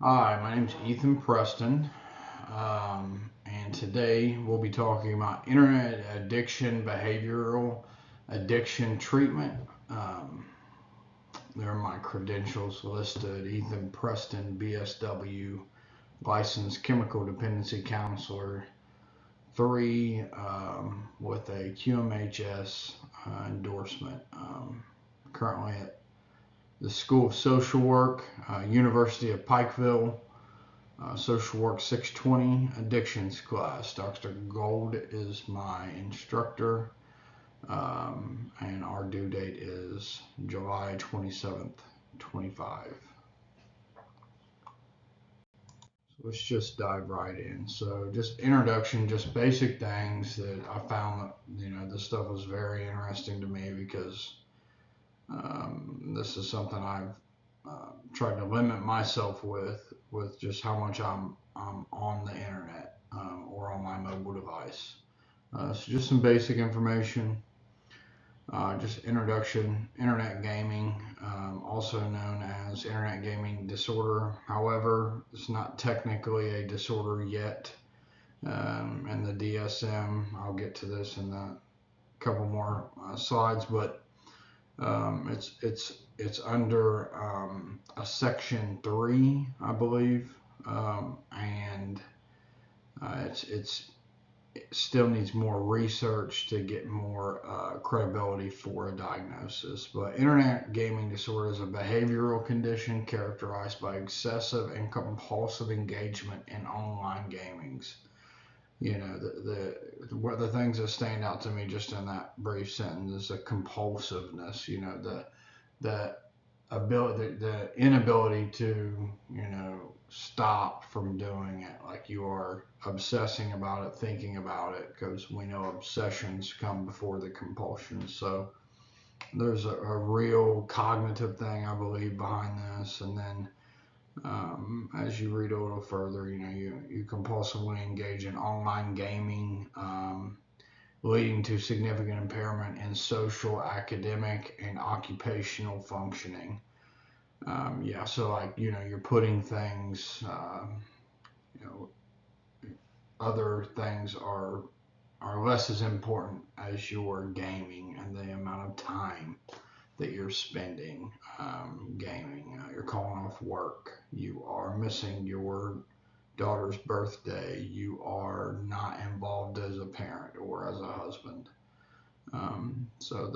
Hi, my name is Ethan Preston, and today we'll be talking about internet addiction, behavioral addiction treatment. Um, there are my credentials listed: Ethan Preston, BSW, licensed chemical dependency counselor, 3 with a QMHS endorsement. Currently at the School of Social Work, University of Pikeville. Social Work 620 Addictions class. Dr. Gold is my instructor, and our due date is July 27th, 25. So let's just dive right in. So, just introduction, just basic things that I found that, this stuff was very interesting to me because this is something I've tried to limit myself with just how much I'm on the internet or on my mobile device. So just some basic information, just introduction, internet gaming, also known as internet gaming disorder. However, it's not technically a disorder yet. And the DSM, I'll get to this in a couple more slides, but it's under a section 3, I believe, and it still needs more research to get more credibility for a diagnosis. But internet gaming disorder is a behavioral condition characterized by excessive and compulsive engagement in online gamings. The things that stand out to me just in that brief sentence is the compulsiveness. The ability, the inability to, stop from doing it. Like you are obsessing about it, thinking about it, because we know obsessions come before the compulsions. So there's a real cognitive thing, I believe, behind this. And then as you read a little further, you compulsively engage in online gaming, leading to significant impairment in social, academic, and occupational functioning. Yeah, so like you're putting things, you know, other things are less as important as your gaming and the amount of time that you're spending gaming. You're calling off work. You are missing your daughter's birthday. You are not involved as a parent or as a husband. So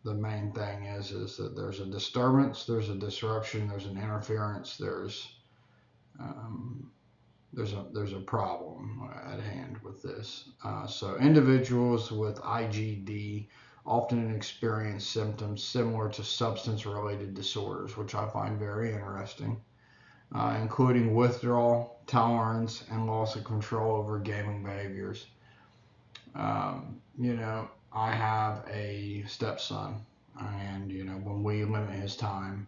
the main thing is that there's a disturbance, there's a disruption, there's an interference, um, there's a problem at hand with this. So individuals with IGD often experience symptoms similar to substance-related disorders, which I find very interesting, including withdrawal, tolerance, and loss of control over gaming behaviors. I have a stepson, and when we limit his time,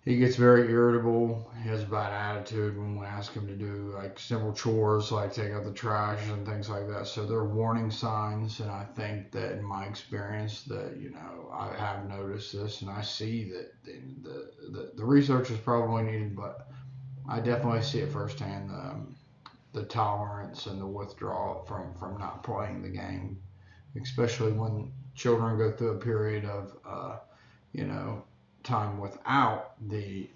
he gets very irritable. He has a bad attitude when we ask him to do like simple chores, like take out the trash and things like that. So there are warning signs, and I think that in my experience, that I have noticed this, and I see that the research is probably needed, but I definitely see it firsthand. The tolerance and the withdrawal from not playing the game, especially when children go through a period of you know time without the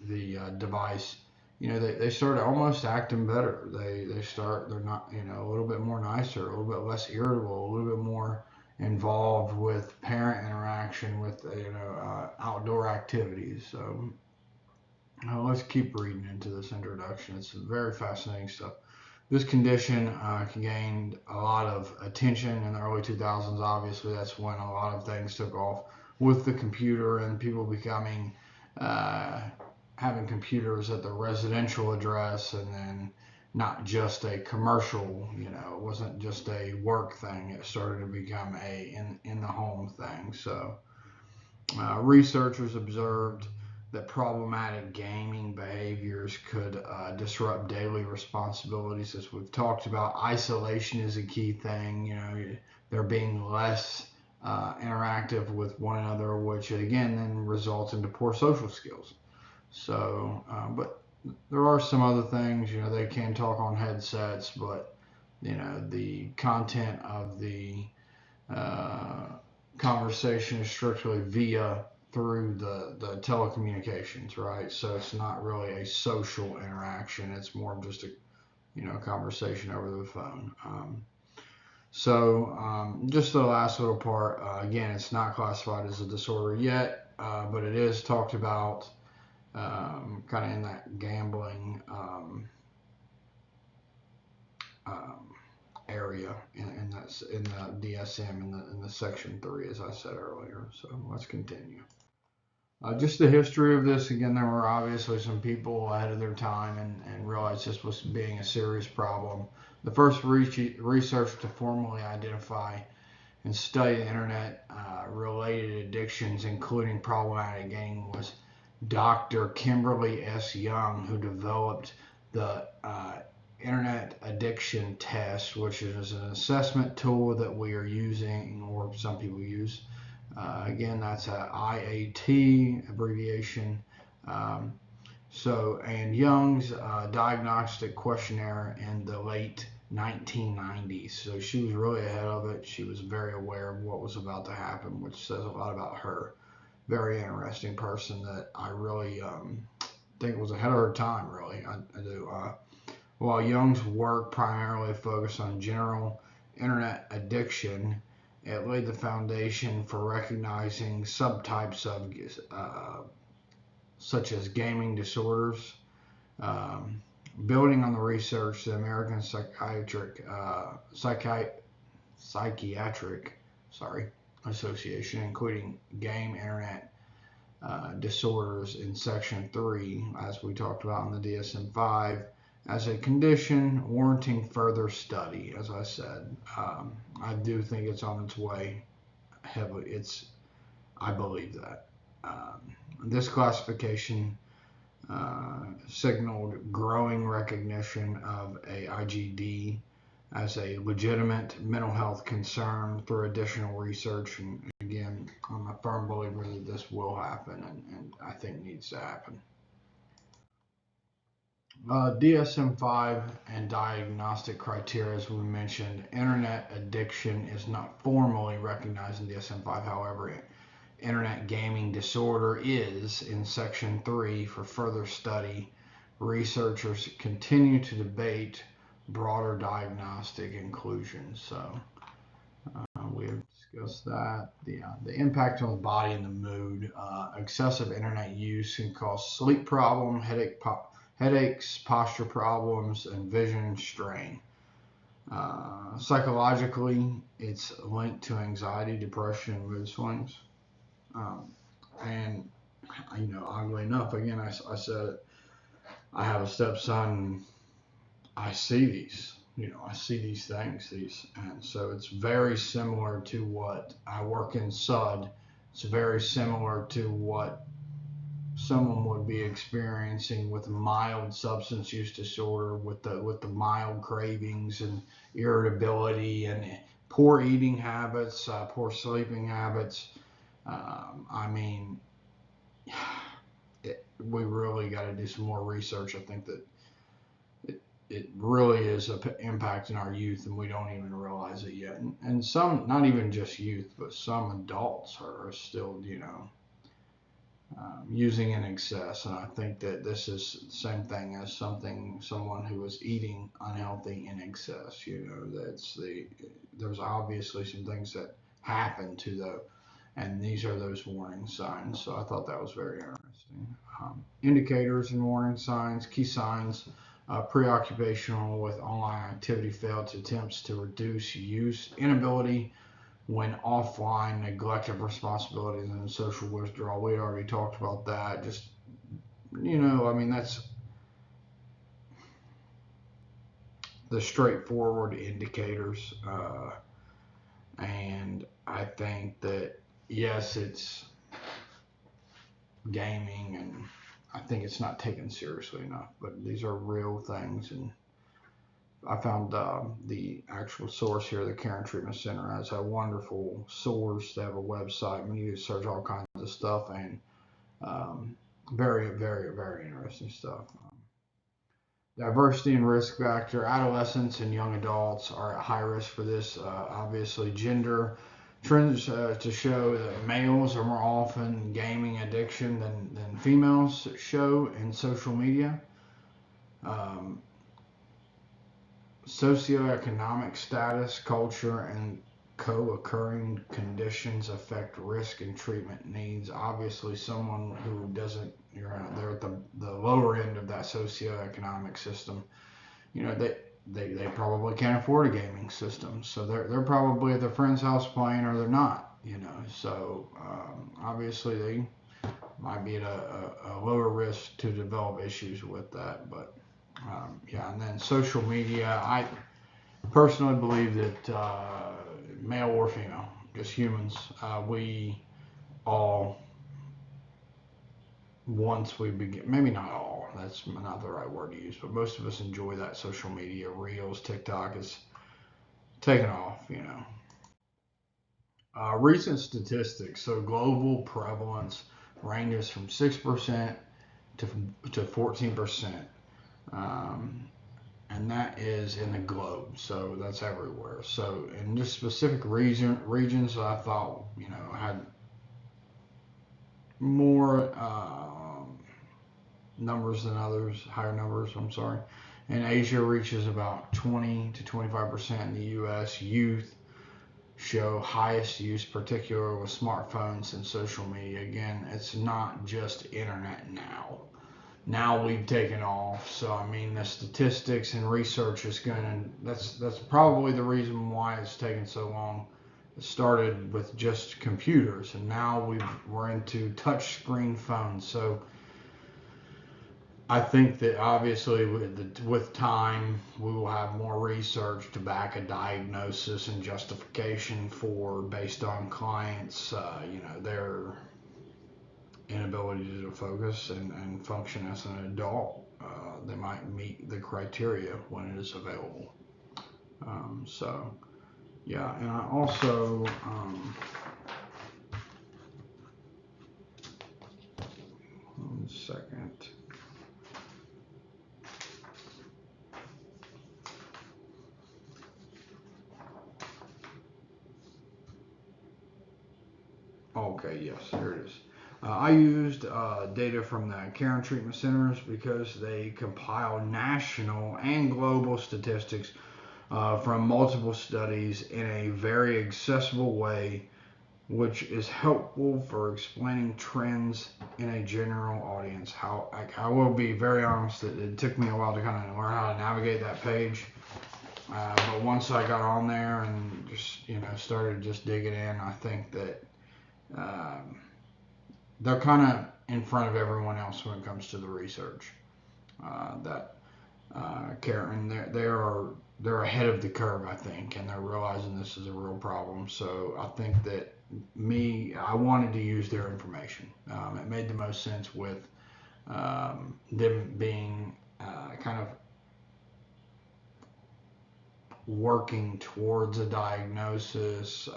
device. They start almost acting better. They're not, a little bit more nicer, a little bit less irritable, a little bit more involved with parent interaction, with outdoor activities. So let's keep reading into this introduction. It's very fascinating stuff. This condition gained a lot of attention in the early 2000s. Obviously, that's when a lot of things took off with the computer and people becoming uh, having computers at the residential address, and then not just a commercial. It wasn't just a work thing. It started to become a in the home thing. So researchers observed that problematic gaming behaviors could disrupt daily responsibilities, as we've talked about. Isolation is a key thing. They're being less interactive with one another, which again then results into poor social skills. So, but there are some other things. They can talk on headsets, but the content of the uh, conversation is strictly via through the telecommunications, right? So it's not really a social interaction. It's more of just a conversation over the phone. Just the last little part. Again, it's not classified as a disorder yet, but it is talked about kind of in that gambling um, area in the DSM in the section 3, as I said earlier. So let's continue. Just the history of this. Again, there were obviously some people ahead of their time and realized this was being a serious problem. The first research to formally identify and study the internet related addictions, including problematic gaming, was Dr. Kimberly S. Young, who developed the Internet Addiction Test, which is an assessment tool that we are using, or some people use. Again, that's a IAT abbreviation. Um, and Young's diagnostic questionnaire in the late 1990s. So she was really ahead of it. She was very aware of what was about to happen, which says a lot about her. Very interesting person that I really think was ahead of her time, really. I do. While Young's work primarily focused on general internet addiction, it laid the foundation for recognizing subtypes of such as gaming disorders. Um, Building on the research, the American Psychiatric Association, including game internet disorders in Section 3, as we talked about in the DSM-5, as a condition warranting further study. As I said, I do think it's on its way. Heavily, I believe that. This classification signaled growing recognition of IGD as a legitimate mental health concern through additional research. And again, I'm a firm believer that this will happen and I think needs to happen. DSM-5 and diagnostic criteria, as we mentioned, internet addiction is not formally recognized in DSM-5. However, internet gaming disorder is in Section 3 for further study. Researchers continue to debate broader diagnostic inclusion. So we have discussed that. The impact on the body and the mood. Excessive internet use can cause sleep problem, headaches, posture problems, and vision strain. Psychologically, it's linked to anxiety, depression, and mood swings. And oddly enough, again, I said I have a stepson. I see these, I see these things, and so it's very similar to what I work in SUD. It's very similar to what someone would be experiencing with mild substance use disorder, with the mild cravings and irritability and poor eating habits, poor sleeping habits. I mean, we really got to do some more research. I think that it really is impacting our youth, and we don't even realize it yet. And some, not even just youth, but some adults are still, using in excess. And I think that this is the same thing as someone who is eating unhealthy in excess. There's obviously some things that happen to the, and these are those warning signs. So I thought that was very interesting. Indicators and warning signs, key signs. Preoccupational with online activity, failed attempts to reduce use, inability when offline, neglect of responsibilities, and social withdrawal. We already talked about that. Just, that's the straightforward indicators. And I think that, yes, it's gaming, and I think it's not taken seriously enough, but these are real things. And I found the actual source here, the Caring Treatment Center, has a wonderful source. They have a website. We need to search all kinds of stuff, and very, very, very interesting stuff. Diversity and risk factor. Adolescents and young adults are at high risk for this. Obviously, gender trends to show that males are more often gaming addiction than females show in social media. Um, Socioeconomic status, culture, and co-occurring conditions affect risk and treatment needs. Obviously, someone who doesn't, they're at the lower end of that socioeconomic system. They probably can't afford a gaming system, so they're probably at their friend's house playing, or they're not. So obviously they might be at a lower risk to develop issues with that. But yeah, and then social media. I personally believe that male or female, just humans, we all, once we begin, maybe not all, that's not the right word to use, but most of us enjoy that social media. Reels, TikTok is taking off. Recent statistics. So global prevalence ranges from 6% to 14%. Um, and that is in the globe, so that's everywhere. So in just specific regions, I thought had more numbers than others, higher numbers. I'm sorry. And Asia reaches about 20 to 25% in the U.S. Youth show highest use, particularly with smartphones and social media. Again, it's not just internet now. Now we've taken off. So I mean, the statistics and research is going. That's probably the reason why it's taken so long. It started with just computers, and now we're into touch screen phones. So I think that obviously with time we will have more research to back a diagnosis and justification for based on clients, their inability to focus and function as an adult. They might meet the criteria when it is available. So yeah, and I also 1 second. Okay, yes, here it is. I used data from the care and treatment centers because they compile national and global statistics from multiple studies in a very accessible way, which is helpful for explaining trends in a general audience. I will be very honest that it took me a while to kind of learn how to navigate that page. But once I got on there and just started just digging in, I think that um, they're kind of in front of everyone else when it comes to the research. That Karen, they're ahead of the curve, I think, and they're realizing this is a real problem. So I think that I wanted to use their information. It made the most sense with them being kind of working towards a diagnosis,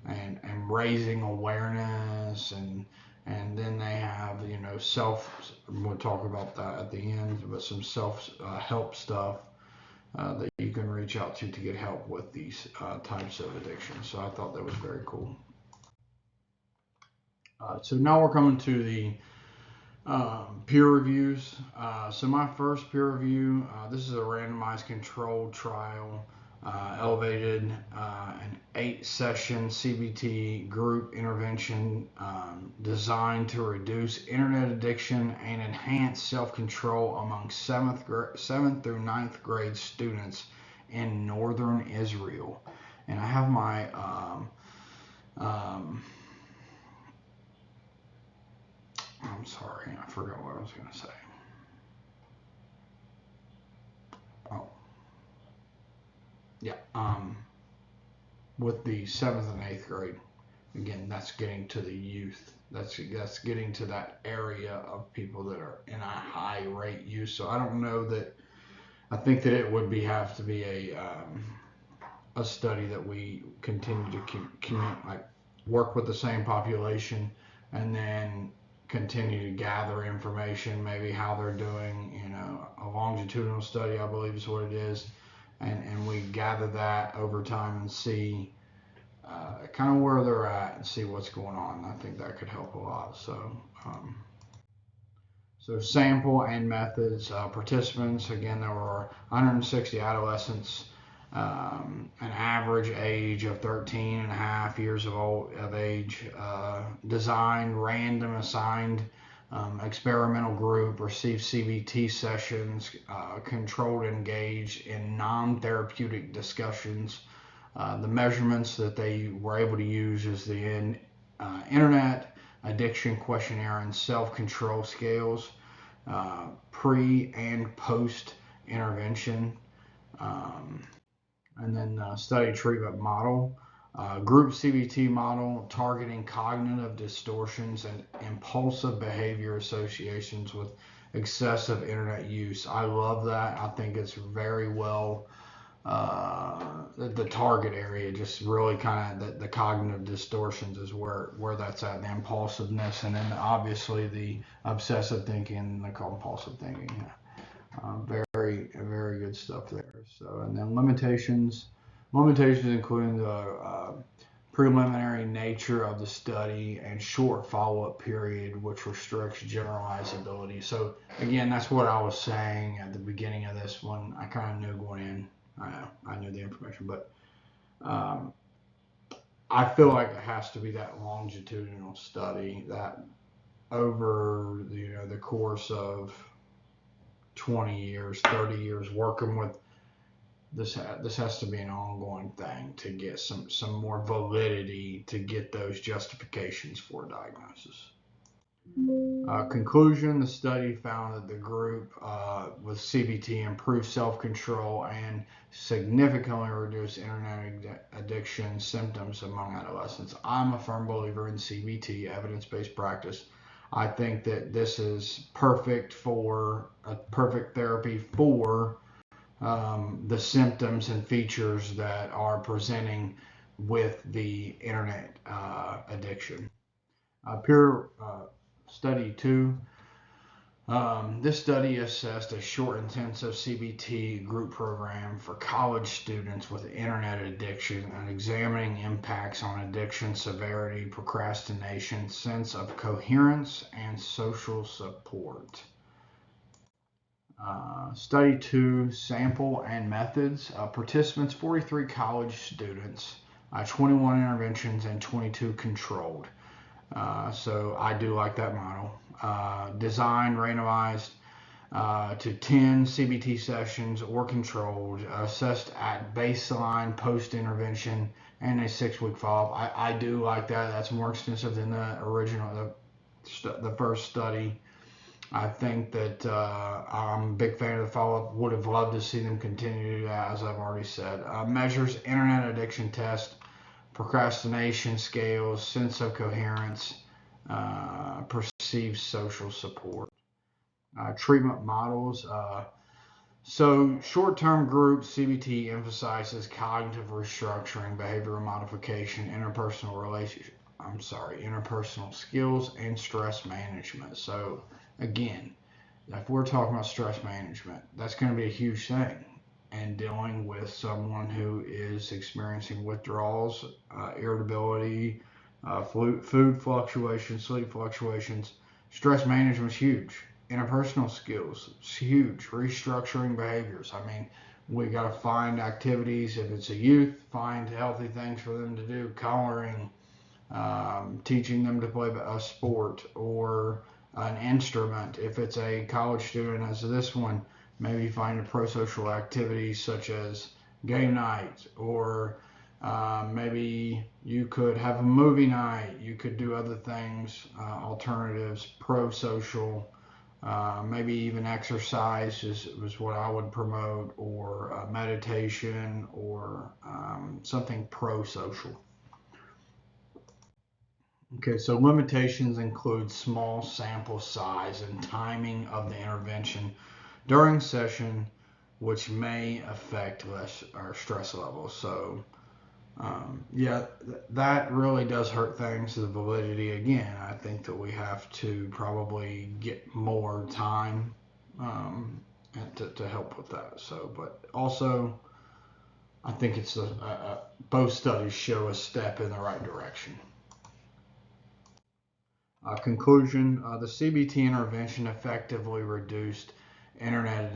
and raising awareness, and then they have self, we'll talk about that at the end, but some self help stuff that you can reach out to get help with these types of addictions. So I thought that was very cool. So now we're coming to the peer reviews. So my first peer review, this is a randomized controlled trial, elevated an 8-session CBT group intervention designed to reduce internet addiction and enhance self-control among 7th through 9th grade students in northern Israel. And I have my um, I'm sorry, I forgot what I was going to say. Oh, yeah. With the 7th and 8th grade, again, that's getting to the youth. That's getting to that area of people that are in a high rate use. So I don't know that. I think that it would have to be a study that we continue to like work with the same population, and then continue to gather information, maybe how they're doing, a longitudinal study, I believe is what it is. And we gather that over time and see kind of where they're at and see what's going on. I think that could help a lot. So sample and methods. Participants, again, there were 160 adolescents, an average age of 13 and a half years of age, designed, random assigned experimental group, received CBT sessions, controlled, engaged in non-therapeutic discussions. The measurements that they were able to use is the internet addiction questionnaire and self-control scales, pre and post intervention, and then study treatment model, group CBT model targeting cognitive distortions and impulsive behavior associations with excessive internet use. I love that. I think it's very well the target area, just really kind of the cognitive distortions is where that's at, the impulsiveness, and then obviously the obsessive thinking and the compulsive thinking. Very good stuff there. So, and then limitations including the preliminary nature of the study and short follow-up period, which restricts generalizability. So again, that's what I was saying at the beginning of this one. I kind of knew going in. I knew the information, but I feel like it has to be that longitudinal study that over the course of 20 years, 30 years working with this has to be an ongoing thing to get some more validity to get those justifications for diagnosis. Conclusion: the study found that the group with CBT improved self-control and significantly reduced internet addiction symptoms among adolescents. I'm a firm believer in CBT, evidence-based practice. I think that this is perfect therapy for the symptoms and features that are presenting with the internet addiction. Peer Study 2. This study assessed a short intensive CBT group program for college students with internet addiction and examining impacts on addiction severity, procrastination, sense of coherence, and social support. Study 2, sample and methods. Participants, 43 college students, 21 interventions, and 22 controlled. So I do like that model. Designed, randomized to 10 CBT sessions or controlled, assessed at baseline, post-intervention, and a 6-week follow-up. I do like that. That's more extensive than the original, the first study. I think that I'm a big fan of the follow-up. Would have loved to see them continue to do that, as I've already said. Measures internet addiction test, procrastination scales, sense of coherence, perceived social support. Treatment models. So short-term group CBT emphasizes cognitive restructuring, behavioral modification, interpersonal skills, and stress management. So again, if we're talking about stress management, that's going to be a huge thing. And dealing with someone who is experiencing withdrawals, irritability, food fluctuations, sleep fluctuations, stress management is huge. Interpersonal skills is huge. Restructuring behaviors. I mean, we got to find activities. If it's a youth, find healthy things for them to do. Coloring, teaching them to play a sport or an instrument. If it's a college student, as this one, maybe find a pro-social activity such as game night, or maybe you could have a movie night. You could do other things, alternatives, pro-social, maybe even exercise is what I would promote, or meditation, or something pro-social. Okay, so limitations include small sample size and timing of the intervention during session, which may affect our stress levels. So Yeah, that really does hurt things. The validity again. I think that we have to probably get more time to help with that. So, but also, I think it's both studies show a step in the right direction. Conclusion: the CBT intervention effectively reduced internet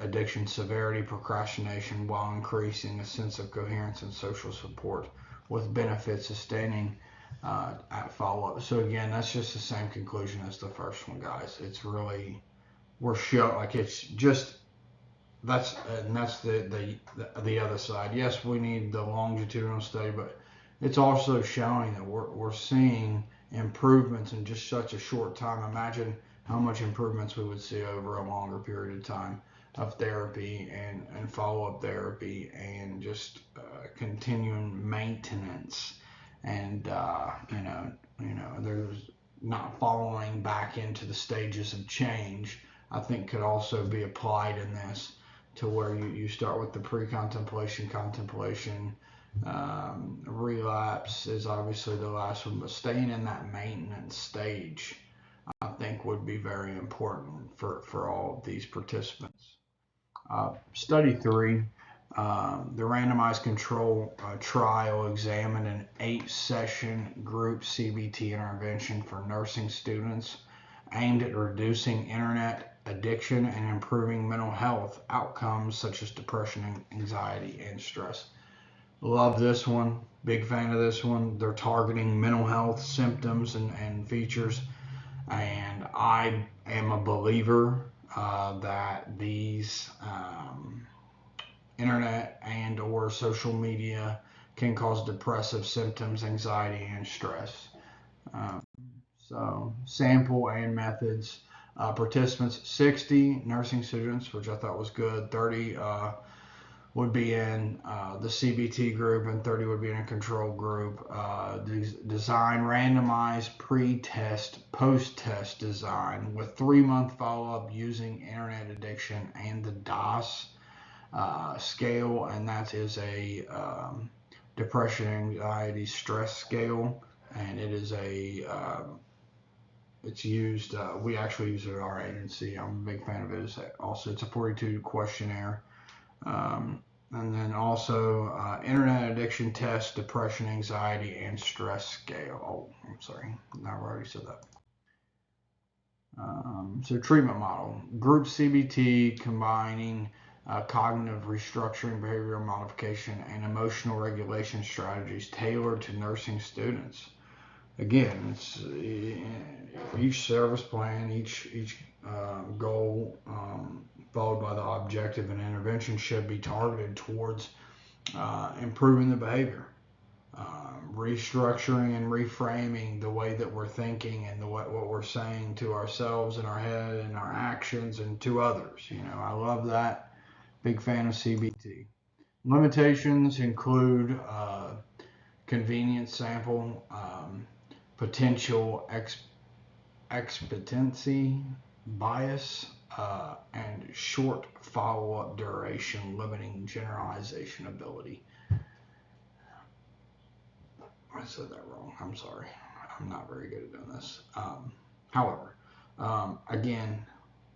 addiction severity, procrastination, while increasing a sense of coherence and social support, with benefits sustaining at follow-up. So again, that's just the same conclusion as the first one, guys. It's really we're show like it's just that's the other side. Yes, we need the longitudinal study, but it's also showing that we're seeing improvements in just such a short time. Imagine how much improvements we would see over a longer period of time of therapy and follow-up therapy and just continuing maintenance and there's not following back into the stages of change. I think could also be applied in this to where you start with the pre-contemplation, contemplation, relapse is obviously the last one, but staying in that maintenance stage, I think would be very important for all of these participants. Study 3, the randomized control trial examined an 8-session group CBT intervention for nursing students aimed at reducing internet addiction and improving mental health outcomes such as depression, anxiety, and stress. Love this one. Big fan of this one. They're targeting mental health symptoms and features. And I am a believer that these internet and or social media can cause depressive symptoms, anxiety, and stress. Um, so sample and methods. Participants 60 nursing students, which I thought was good. 30 would be in the CBT group and 30 would be in a control group. Design randomized pre-test, post-test design with 3-month follow-up using internet addiction and the DOS scale, and that is a depression, anxiety, stress scale, and it is it's used. We actually use it at our agency. I'm a big fan of it. It's a 42 questionnaire. And then also internet addiction test, depression, anxiety, and stress scale. Oh, I'm sorry, I already said that. So treatment model, group CBT combining cognitive restructuring, behavioral modification, and emotional regulation strategies tailored to nursing students. Again, it's each service plan, each goal followed by the objective and intervention should be targeted towards improving the behavior, restructuring and reframing the way that we're thinking and what we're saying to ourselves in our head and our actions and to others. I love that. Big fan of CBT. Limitations include convenience sample, potential expectancy bias, and short follow-up duration, limiting generalization ability. I said that wrong. I'm sorry. I'm not very good at doing this. However, again,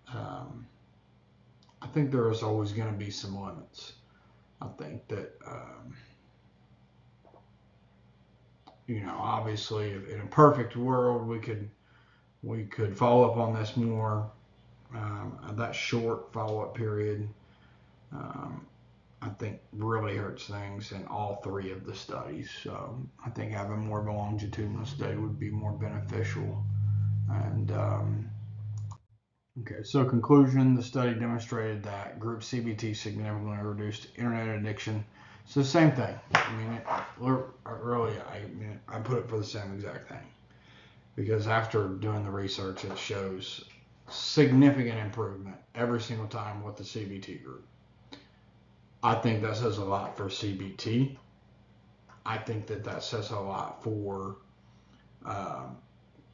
I think there is always going to be some limits. I think that obviously, in a perfect world, we could follow up on this more. That short follow-up period, I think, really hurts things in all 3 of the studies. So I think having more of a longitudinal study would be more beneficial. And okay, so conclusion: the study demonstrated that group CBT significantly reduced internet addiction. It's the same thing. I put it for the same exact thing. Because after doing the research, it shows significant improvement every single time with the CBT group. I think that says a lot for CBT. I think that says a lot for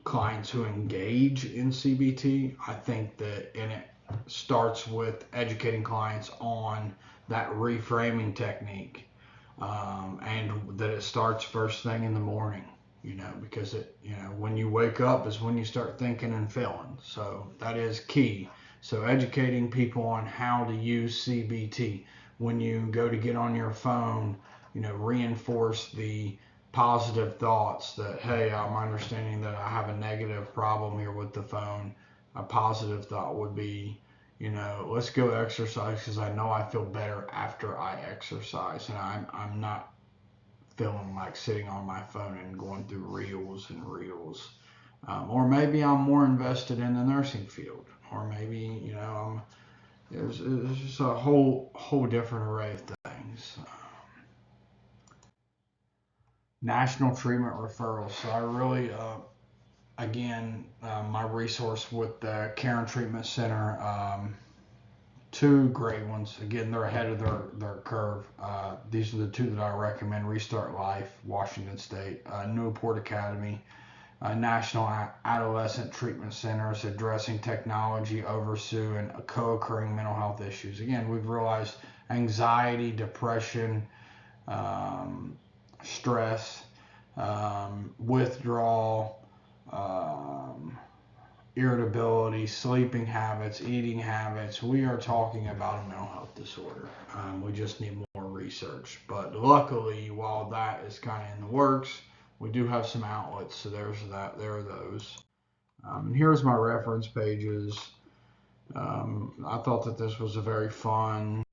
clients who engage in CBT. I think that it starts with educating clients on that reframing technique. and that it starts first thing in the morning. Because when you wake up is when you start thinking and feeling. So that is key. So educating people on how to use CBT. When you go to get on your phone, reinforce the positive thoughts that, hey, I'm understanding that I have a negative problem here with the phone. A positive thought would be, let's go exercise because I know I feel better after I exercise, and I'm not feeling like sitting on my phone and going through reels and reels. Or maybe I'm more invested in the nursing field, or maybe there's just a whole different array of things. National treatment referrals. So I really, again, my resource with the Care and Treatment Center. Two great ones. Again, they're ahead of their curve. These are the two that I recommend: Restart Life, Washington State, Newport Academy, National Adolescent Treatment Centers addressing technology, oversue, and co-occurring mental health issues. Again, we've realized anxiety, depression, stress, withdrawal, irritability, sleeping habits, eating habits. We are talking about a mental health disorder. We just need more research. But luckily, while that is kind of in the works, we do have some outlets. So there's that. There are those. And here's my reference pages. I thought that this was a very fun